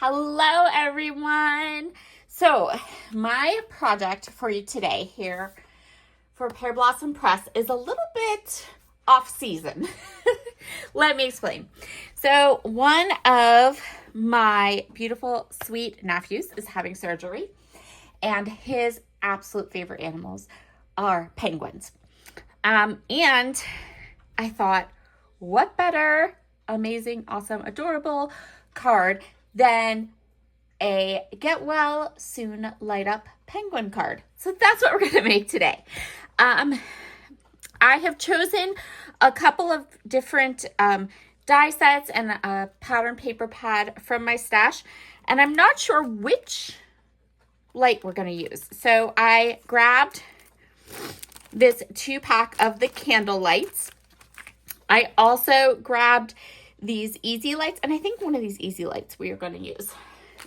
Hello, everyone. So, my project for you today here for Pear Blossom Press is a little bit off season. Let me explain. So, one of my beautiful, sweet nephews is having surgery, and his absolute favorite animals are penguins. And I thought, what better, amazing, awesome, adorable card than a get well soon light up penguin card. So that's what we're going to make today. I have chosen a couple of different die sets and a pattern paper pad from my stash, and I'm not sure which light we're going to use. So I grabbed this 2-pack of the candle lights. I also grabbed these easy lights, and I think one of these easy lights we are going to use.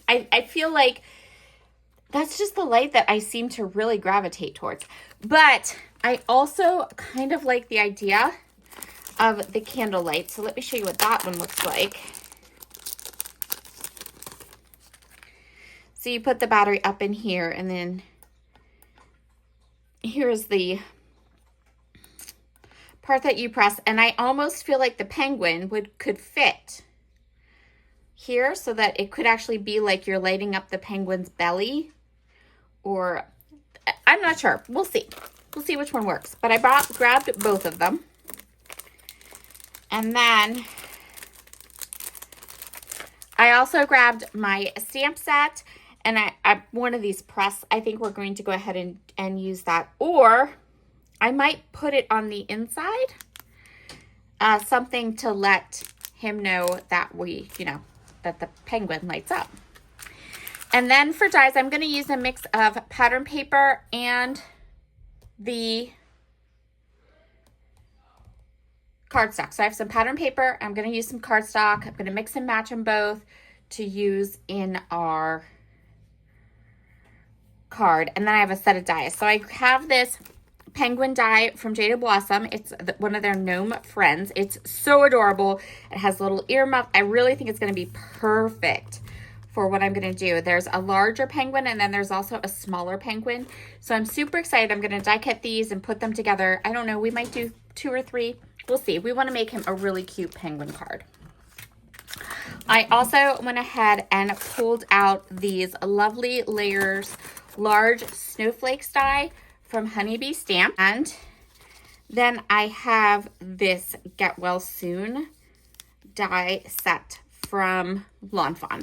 I feel like that's just the light that I seem to really gravitate towards. But I also kind of like the idea of the candle light. So let me show you what that one looks like. So you put the battery up in here, and then here's the part that you press, and I almost feel like the penguin could fit here so that it could actually be like you're lighting up the penguin's belly, or I'm not sure. We'll see. We'll see which one works. But I grabbed both of them. And then I also grabbed my stamp set, and I one of these press. I think we're going to go ahead and use that, or I might put it on the inside, something to let him know that that the penguin lights up. And then for dies, I'm going to use a mix of pattern paper and the cardstock. So I have some pattern paper. I'm going to use some cardstock. I'm going to mix and match them both to use in our card. And then I have a set of dies. So I have this penguin die from Jaded Blossom. It's one of their gnome friends. It's so adorable. It has little earmuffs. I really think it's going to be perfect for what I'm going to do. There's a larger penguin, and then there's also a smaller penguin. So I'm super excited. I'm going to die cut these and put them together. I don't know. We might do 2 or 3. We'll see. We want to make him a really cute penguin card. I also went ahead and pulled out these lovely layers, large snowflakes die from Honeybee Stamp. And then I have this Get Well Soon die set from Lawn Fawn.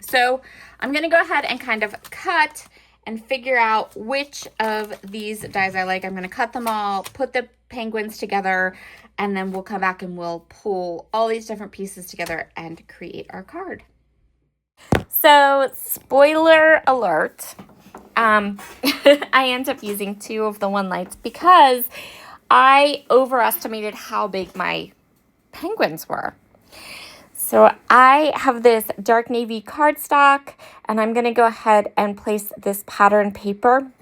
So I'm going to go ahead and kind of cut and figure out which of these dies I like. I'm going to cut them all, put the penguins together, and then we'll come back and we'll pull all these different pieces together and create our card. So spoiler alert. I end up using 2 of the one lights because I overestimated how big my penguins were. So I have this dark navy cardstock, and I'm going to go ahead and place this pattern paper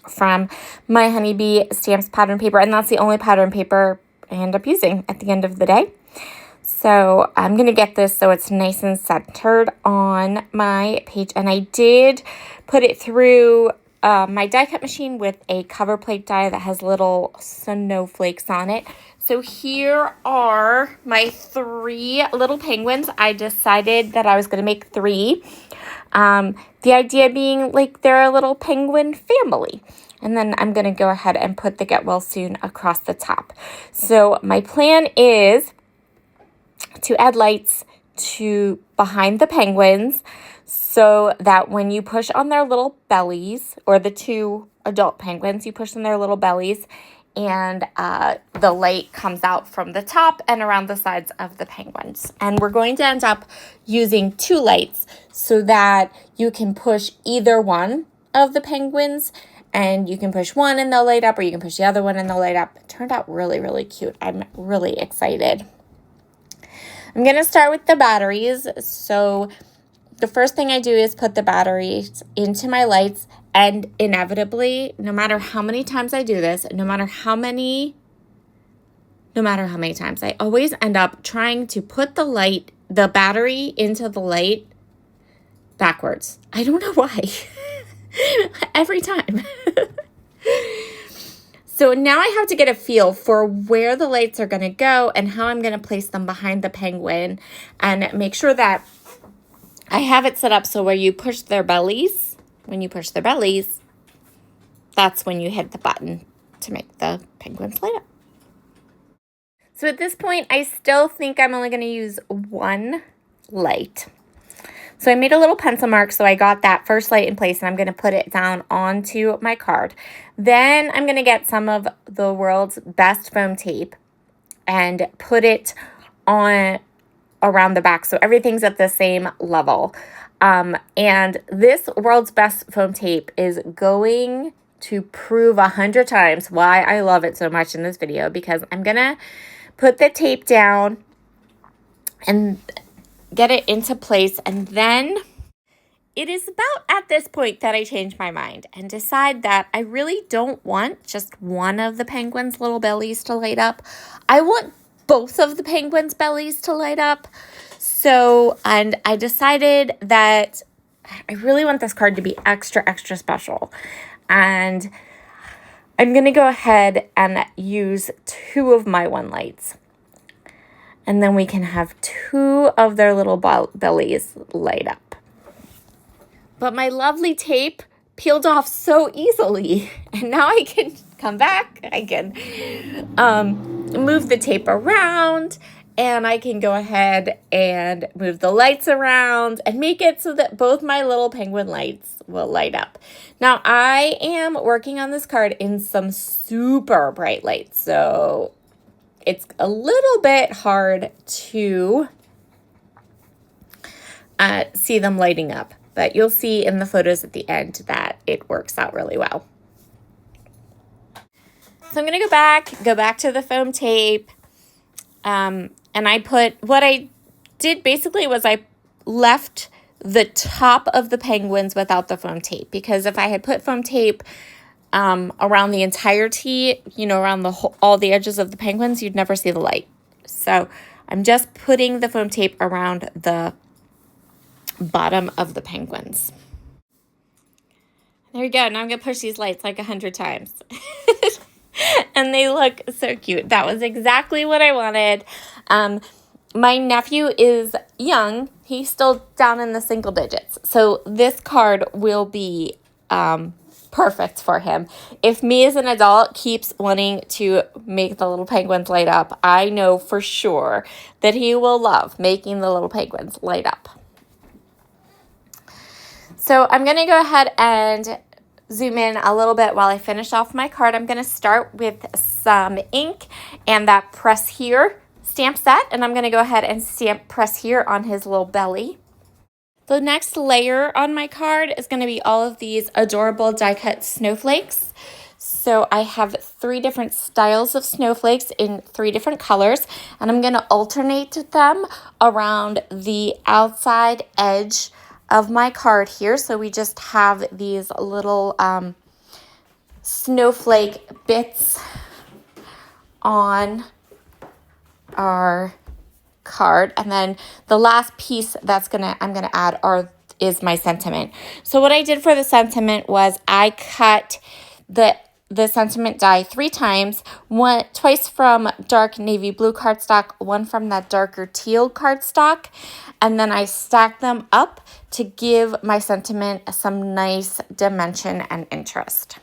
from my Honeybee Stamps pattern paper, and that's the only pattern paper I end up using at the end of the day. So I'm going to get this so it's nice and centered on my page. And I did put it through my die cut machine with a cover plate die that has little snowflakes on it. So here are my 3 little penguins. I decided that I was going to make 3. The idea being like they're a little penguin family. And then I'm going to go ahead and put the Get Well Soon across the top. So my plan is to add lights to behind the penguins so that when you push on their little bellies, or the 2 adult penguins, you push on their little bellies, and the light comes out from the top and around the sides of the penguins. And we're going to end up using 2 lights so that you can push either one of the penguins, and you can push one and they'll light up, or you can push the other one and they'll light up. It turned out really, really cute. I'm really excited. I'm going to start with the batteries. So the first thing I do is put the batteries into my lights, and inevitably, no matter how many times I do this, no matter how many times, I always end up trying to put the battery into the light backwards. I don't know why. Every time. So now I have to get a feel for where the lights are going to go and how I'm going to place them behind the penguin and make sure that I have it set up so where you push their bellies, that's when you hit the button to make the penguins light up. So at this point, I still think I'm only going to use one light. So I made a little pencil mark, so I got that first light in place, and I'm going to put it down onto my card. Then I'm going to get some of the world's best foam tape and put it on around the back so everything's at the same level. And this world's best foam tape is going to prove 100 times why I love it so much in this video, because I'm going to put the tape down and get it into place, and then it is about at this point that I change my mind and decide that I really don't want just one of the penguins' little bellies to light up. I want both of the penguins' bellies to light up. So, and I decided that I really want this card to be extra, extra special. And I'm going to go ahead and use 2 of my one lights. And then we can have 2 of their little bellies light up. But my lovely tape peeled off so easily. And now I can come back. I can move the tape around. And I can go ahead and move the lights around and make it so that both my little penguin lights will light up. Now, I am working on this card in some super bright lights. So it's a little bit hard to see them lighting up, but you'll see in the photos at the end that it works out really well. So I'm going to go back to the foam tape, and I put, what I did basically was I left the top of the penguins without the foam tape, because if I had put foam tape around the entirety, around all the edges of the penguins, you'd never see the light. So I'm just putting the foam tape around the bottom of the penguins. There we go. Now I'm going to push these lights like 100 times. And they look so cute. That was exactly what I wanted. My nephew is young. He's still down in the single digits. So this card will be perfect for him. If me as an adult keeps wanting to make the little penguins light up, I know for sure that he will love making the little penguins light up. So I'm going to go ahead and zoom in a little bit while I finish off my card. I'm going to start with some ink and that press here stamp set, and I'm going to go ahead and press here on his little belly. The next layer on my card is going to be all of these adorable die-cut snowflakes. So I have 3 different styles of snowflakes in 3 different colors, and I'm going to alternate them around the outside edge of my card here. So we just have these little snowflake bits on our card, and then the last piece I'm gonna add is my sentiment. So what I did for the sentiment was I cut the sentiment die 3 times, twice from dark navy blue cardstock, one from that darker teal cardstock, and then I stacked them up to give my sentiment some nice dimension and interest.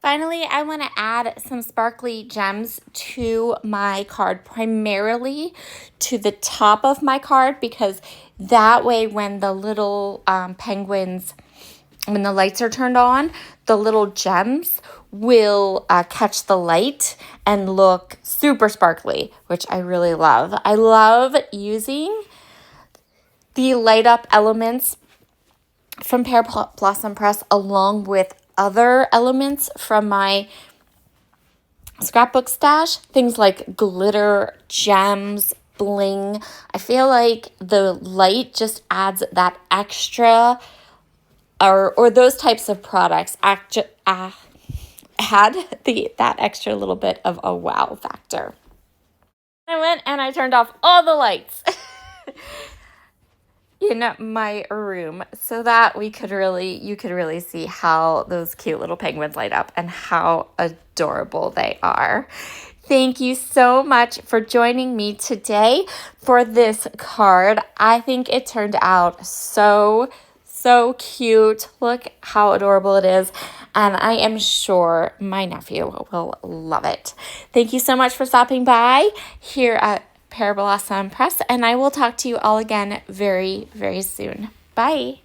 Finally, I want to add some sparkly gems to my card, primarily to the top of my card, because that way when the little penguins, when the lights are turned on, the little gems will catch the light and look super sparkly, which I really love. I love using the light up elements from Pear Blossom Press along with other elements from my scrapbook stash, things like glitter, gems, bling. I feel like the light just adds that extra, or those types of products add that extra little bit of a wow factor. I went and I turned off all the lights. in my room so that you could really see how those cute little penguins light up and how adorable they are. Thank you so much for joining me today for this card. I think it turned out so cute. Look how adorable it is. And I am sure my nephew will love it. Thank you so much for stopping by here at Pear Blossom Press. And I will talk to you all again very, very soon. Bye.